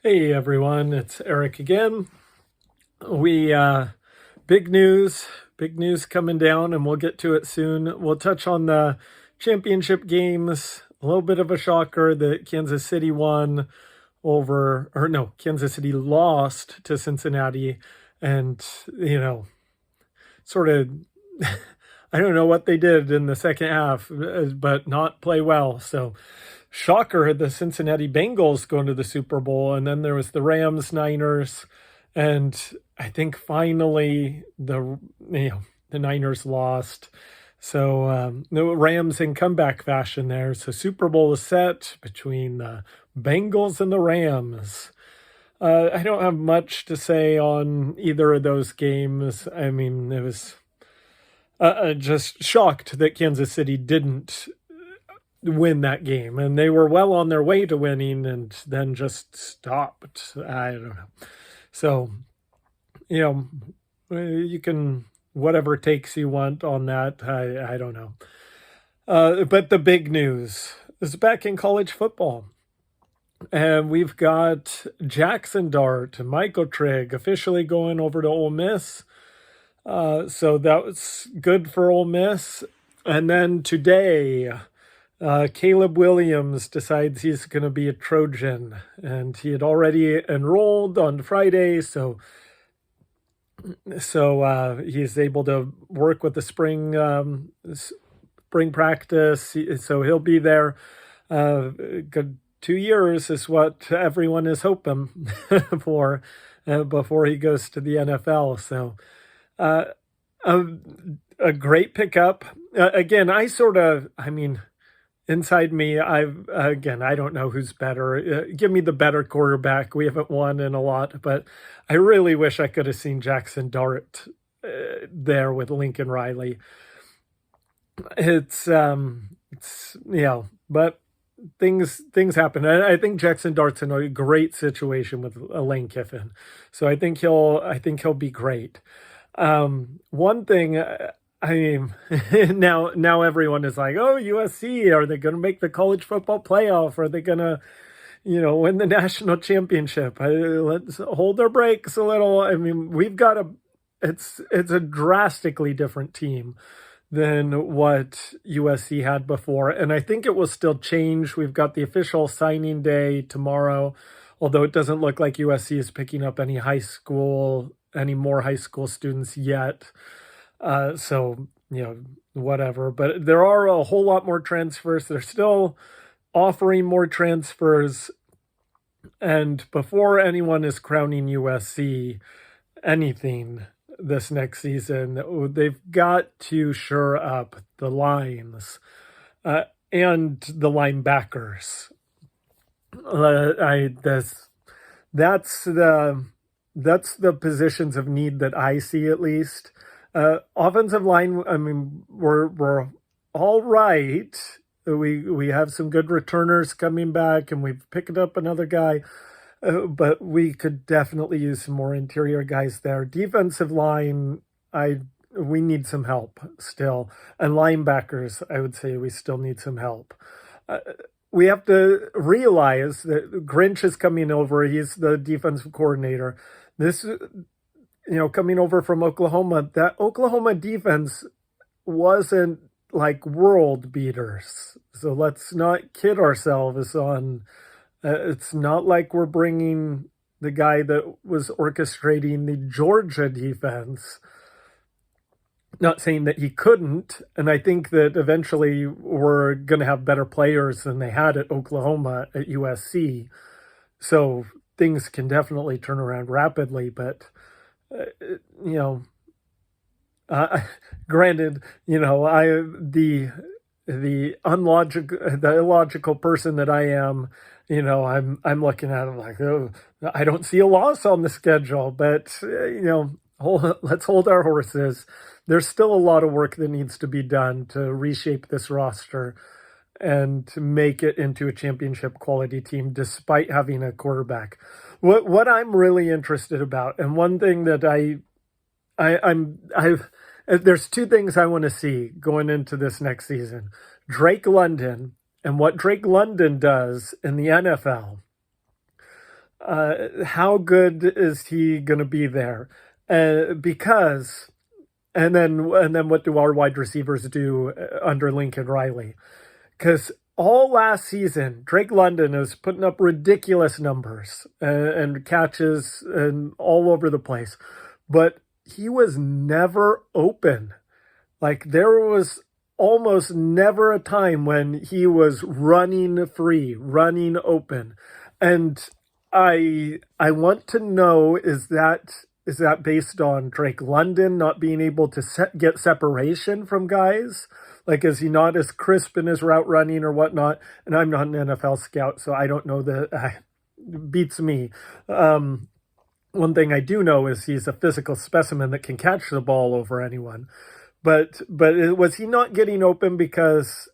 Hey everyone, it's Eric again. We big news, big news coming down, and we'll get to it soon. We'll touch on the championship games. A little bit of a shocker that Kansas City won over, or no, Kansas City lost to Cincinnati, and sort of. I don't know what they did in the second half, but not play well. So, shocker, the Cincinnati Bengals going to the Super Bowl. And then there was the Rams, Niners. And I think finally the Niners lost. So the Rams in comeback fashion there. So Super Bowl is set between the Bengals and the Rams. I don't have much to say on either of those games. I mean, it was just shocked that Kansas City didn't win that game, and they were well on their way to winning and then just stopped. I don't know. So, you can whatever takes you want on that. I don't know. But the big news is back in college football. And we've got Jackson Dart and Michael Trigg officially going over to Ole Miss. So that was good for Ole Miss. And then today, Caleb Williams decides he's going to be a Trojan. And he had already enrolled on Friday, so he's able to work with the spring practice. So he'll be there. Good 2 years is what everyone is hoping for before he goes to the NFL. So a great pickup. Again, inside me, I don't know who's better. Give me the better quarterback. We haven't won in a lot, but I really wish I could have seen Jackson Dart there with Lincoln Riley. But things happen. I think Jackson Dart's in a great situation with Lane Kiffin, so I think he'll be great. One thing, I mean, now everyone is like, oh, USC, are they going to make the college football playoff? Are they going to, win the national championship? Let's hold our brakes a little. I mean, it's a drastically different team than what USC had before. And I think it will still change. We've got the official signing day tomorrow, although it doesn't look like USC is picking up any more high school students yet. So, whatever. But there are a whole lot more transfers. They're still offering more transfers. And before anyone is crowning USC anything this next season, they've got to shore up the lines and the linebackers. That's the positions of need that I see, at least. Offensive line, I mean, we're all right. We have some good returners coming back, and we've picked up another guy. But we could definitely use some more interior guys there. Defensive line, we need some help still. And linebackers, I would say we still need some help. We have to realize that Grinch is coming over. He's the defensive coordinator. This, coming over from Oklahoma, that Oklahoma defense wasn't like world beaters. So let's not kid ourselves on... it's not like we're bringing the guy that was orchestrating the Georgia defense. Not saying that he couldn't, and I think that eventually we're going to have better players than they had at Oklahoma at USC. So things can definitely turn around rapidly, but, granted, the illogical person that I am, I'm looking at it like, oh, I don't see a loss on the schedule, but, let's hold our horses. There's still a lot of work that needs to be done to reshape this roster and to make it into a championship quality team, despite having a quarterback. What I'm really interested about, and one thing that there's two things I want to see going into this next season. Drake London and what Drake London does in the NFL. How good is he going to be there? Because and then what do our wide receivers do under Lincoln Riley? Because all last season, Drake London is putting up ridiculous numbers and catches and all over the place, but he was never open. Like there was almost never a time when he was running free, running open. And I want to know, is that based on Drake London not being able to get separation from guys? Like, is he not as crisp in his route running or whatnot? And I'm not an NFL scout, so I don't know that. Beats me. One thing I do know is he's a physical specimen that can catch the ball over anyone. But was he not getting open because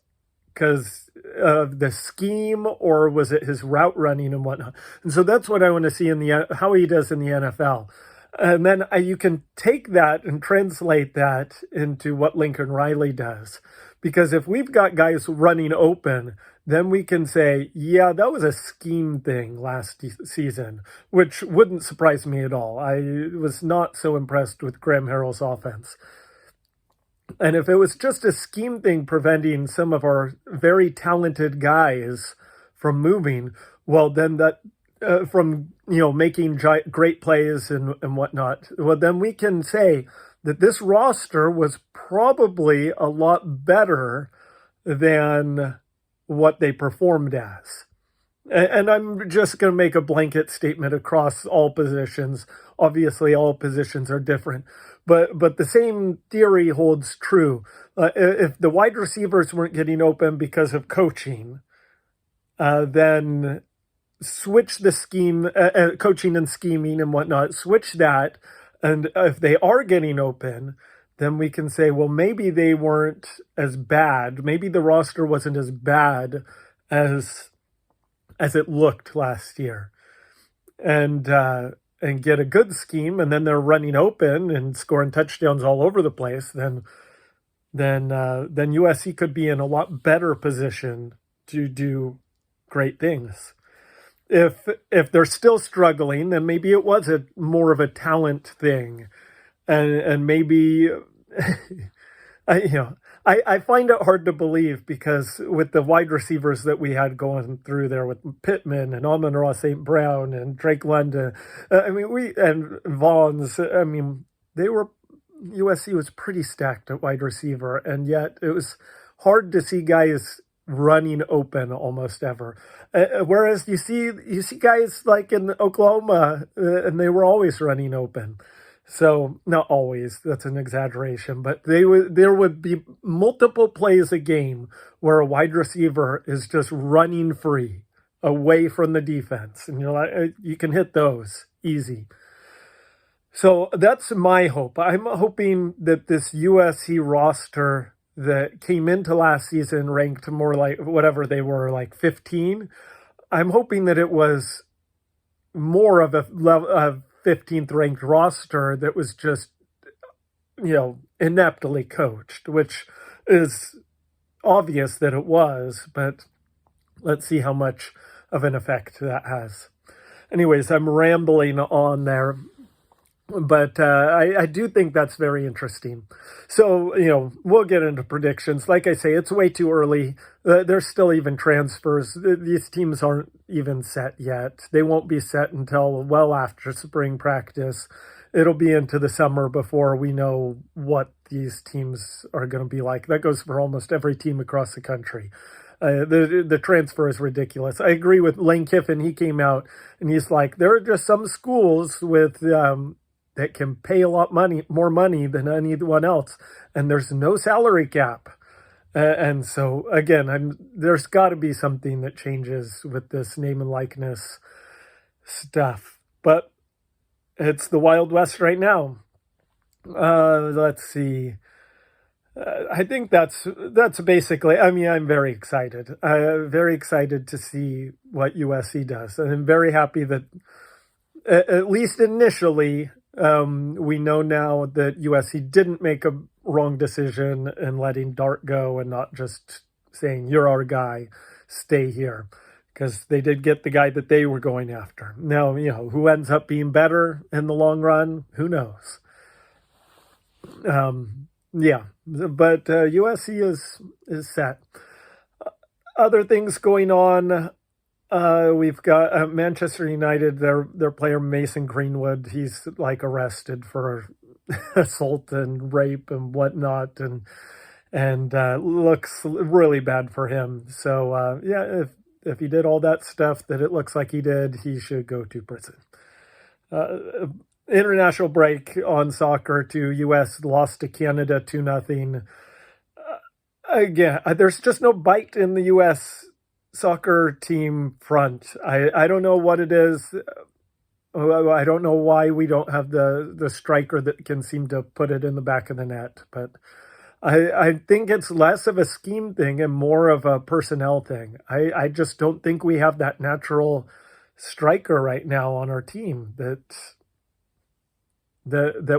of the scheme, or was it his route running and whatnot? And so that's what I want to see in how he does in the NFL. And then you can take that and translate that into what Lincoln Riley does. Because if we've got guys running open, then we can say, yeah, that was a scheme thing last season, which wouldn't surprise me at all. I was not so impressed with Graham Harrell's offense. And if it was just a scheme thing preventing some of our very talented guys from moving, well, then that from making great plays and whatnot, well, then we can say that this roster was probably a lot better than what they performed as. And I'm just going to make a blanket statement across all positions. Obviously, all positions are different, but the same theory holds true. If the wide receivers weren't getting open because of coaching, then switch the scheme, coaching and scheming and whatnot, switch that. And if they are getting open, then we can say, well, maybe they weren't as bad. Maybe the roster wasn't as bad as it looked last year. And get a good scheme, and then they're running open and scoring touchdowns all over the place, then USC could be in a lot better position to do great things. If they're still struggling, then maybe it was more of a talent thing, and maybe I find it hard to believe, because with the wide receivers that we had going through there with Pittman and Amon-Ra St. Brown and Drake London, and Vaughns, USC was pretty stacked at wide receiver, and yet it was hard to see guys running open almost ever. Whereas you see guys like in Oklahoma, and they were always running open. So not always, that's an exaggeration, but there would be multiple plays a game where a wide receiver is just running free away from the defense, and you can hit those easy. So that's my hope. I'm hoping that this USC roster that came into last season ranked more like whatever they were, like 15. I'm hoping that it was more of a 15th ranked roster that was just, ineptly coached, which is obvious that it was, but let's see how much of an effect that has. Anyways, I'm rambling on there, but I do think that's very interesting. So, we'll get into predictions. Like I say, it's way too early. There's still even transfers. These teams aren't even set yet. They won't be set until well after spring practice. It'll be into the summer before we know what these teams are going to be like. That goes for almost every team across the country. The transfer is ridiculous. I agree with Lane Kiffin. He came out and he's like, there are just some schools with that can pay a lot more money than anyone else, and there's no salary cap. And so again, there's got to be something that changes with this name and likeness stuff. But it's the Wild West right now. Let's see. I think that's basically. I'm very excited. Very excited to see what USC does, and I'm very happy that at least initially. We know now that USC didn't make a wrong decision in letting Dart go and not just saying, you're our guy, stay here. because they did get the guy that they were going after. Now, who ends up being better in the long run, who knows? Yeah, but USC is set. Other things going on. We've got Manchester United. Their player Mason Greenwood. He's like arrested for assault and rape and whatnot, and looks really bad for him. So yeah, if he did all that stuff that it looks like he did, he should go to prison. International break on soccer to U.S. lost to Canada 2-0. Again, there's just no bite in the U.S. soccer team front. I don't know what it is. I don't know why we don't have the striker that can seem to put it in the back of the net. But I think it's less of a scheme thing and more of a personnel thing. I just don't think we have that natural striker right now on our team that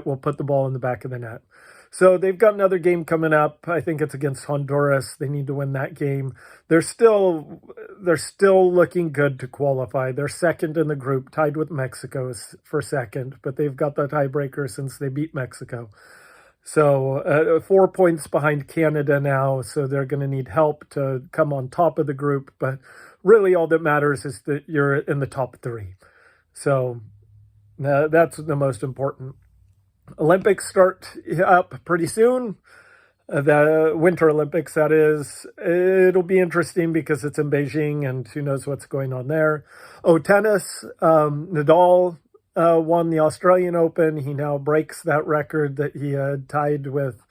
will put the ball in the back of the net. So they've got another game coming up. I think it's against Honduras. They need to win that game. They're still looking good to qualify. They're second in the group, tied with Mexico for second, but they've got the tiebreaker since they beat Mexico. So 4 points behind Canada now, so they're going to need help to come on top of the group. But really all that matters is that you're in the top 3. So that's the most important. Olympics start up pretty soon. The Winter Olympics, that is. It'll be interesting because it's in Beijing and who knows what's going on there. Tennis. Nadal won the Australian Open. He now breaks that record that he had tied with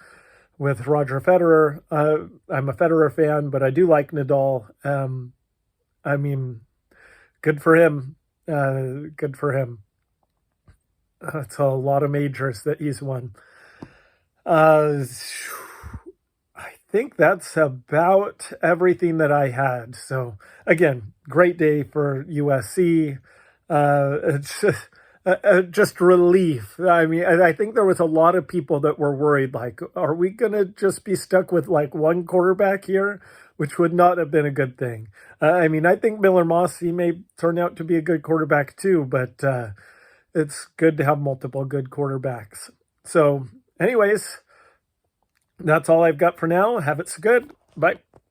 Roger Federer. I'm a Federer fan, but I do like Nadal. I mean, good for him. Good for him. It's a lot of majors that he's won. I think that's about everything that I had. So again, great day for USC. It's just relief. I mean, I think there was a lot of people that were worried, like, are we going to just be stuck with like one quarterback here? Which would not have been a good thing. I mean, I think Miller Moss, he may turn out to be a good quarterback too, but it's good to have multiple good quarterbacks. So anyways, that's all I've got for now. Have it so good. Bye.